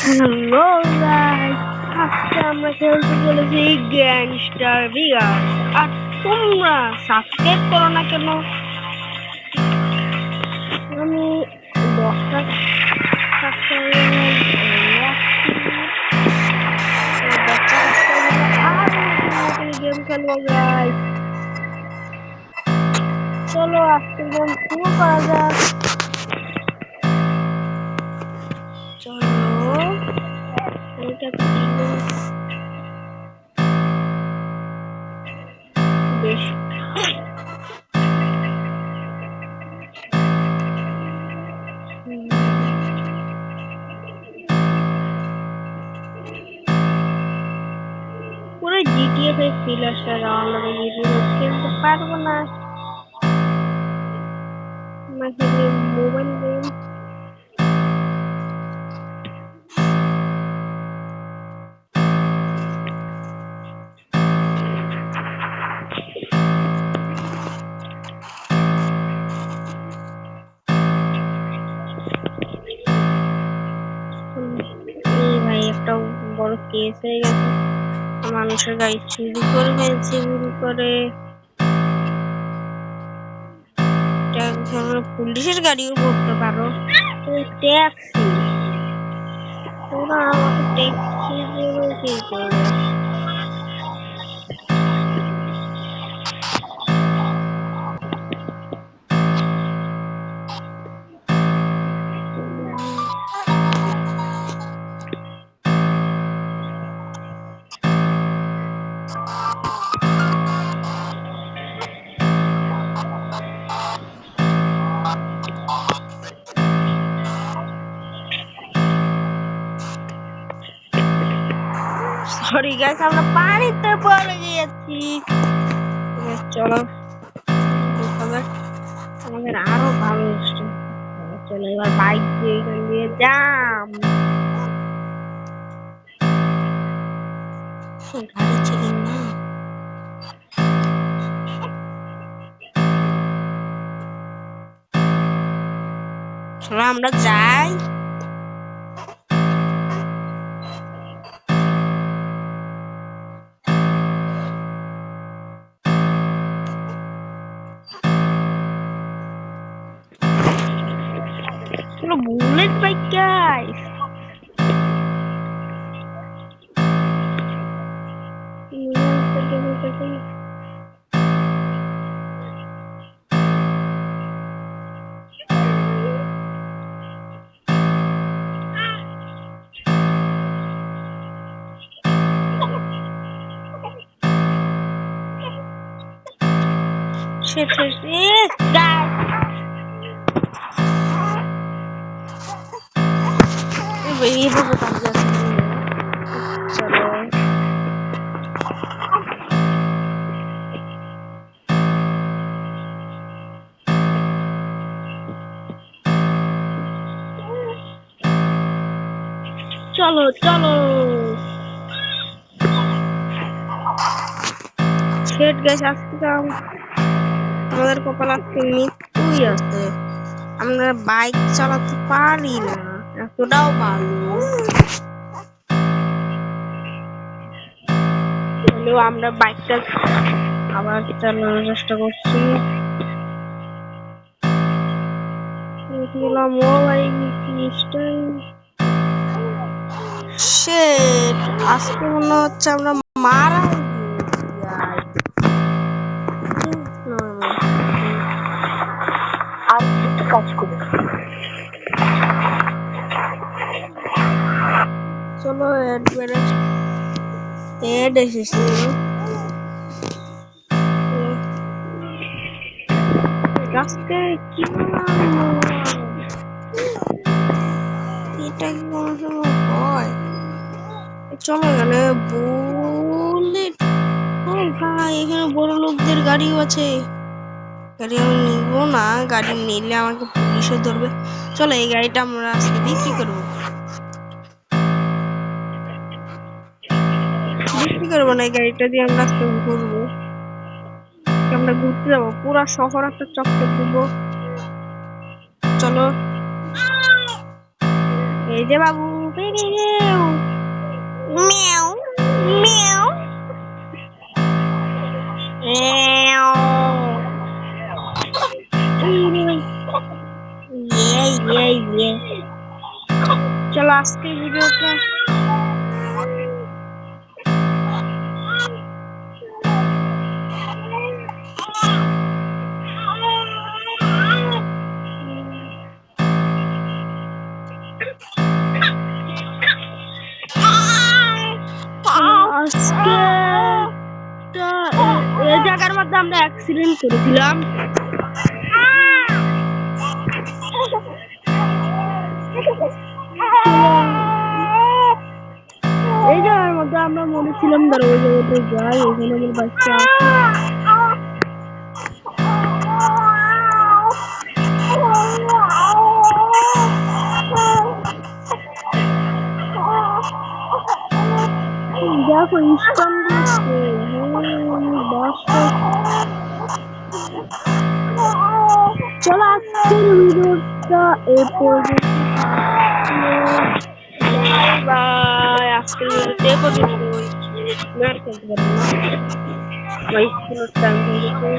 Hello guys, আজকে আমরা খেলতে চলেছি গ্যাংস্টার ভিগার। আর তোমরা সাবস্ক্রাইব করো না কেন? আমি 10টা গেম খেলবো গাইস। চলো আজকে গেম শুরু করা যাক। চলো এটা বেশ পুরো জিটিএ তে ফিলাসটা আমরা জিটিএ খেলতে পারবো না। আমাদের মোবাইল গেম ভাই একটা বড় কেস হয়ে গেছে। মানুষের গাড়ি চুরি করবে, চুরি করে পুলিশের গাড়িও করতে পারো। ট্যাক্সি তোরা আমাকে ট্যাক্সি দেবে কি করে? সরি গাইস, আমরা পানিতে পড়ে গিয়েছি। চলো আমাদের আরো ভালো চলো এবার বাইক দিয়ে এখান দিয়ে যাম। গাড়ি ছিল না, চলো আমরা যাই। বুলেট বাইক গাইস, চলো চলো শেট গাইস, আজকে আমাদের কপাল আজকে মৃত্যুই আছে। আমরা বাইক চালাতে পারি না, এতটাও ভালো হলেও আমরা বাইকটা আবার চালানোর চেষ্টা করছি। আজকে মনে হচ্ছে আমরা মারা কাজ করে। চলো এড এসেছে, রাস্তায় কি এটা কি কোনো সময় হয়? চলো এখানে বুলেট, ও ভাই এখানে বড় লোকদের গাড়িও আছে। গাড়ি আমি নিবো না, গাড়ি নিলে আমাকে পুলিশে ধরবে। চলো এই গাড়িটা আমরা আজকে বিক্রি করবো। বিক্রি করবো না, এই গাড়িটা দিয়ে আমরা আজকে ঘুরবো। আমরা ঘুরতে যাবো, পুরা শহর একটা চক্কর দিব। চলো এই যে বাবু পেয়ে আজকের ভিডিওটা আজকে এই জায়গার মধ্যে আমরা অ্যাক্সিডেন্ট করেছিলাম। এই জায়গার মধ্যে আমরা মরেছিলাম, ধরো ওই জায়গাতে যাই, ওখানে আমার বাচ্চা দেখো ইস্টার্ন দিচ্ছে। চলো আজকের ভিডিওটা এই পর্যন্ত। বাই, আজকের ভিডিওটা এই পর্যন্ত। আর খেলতে পারবো না, স্কুলের টাইম হয়ে গেছে।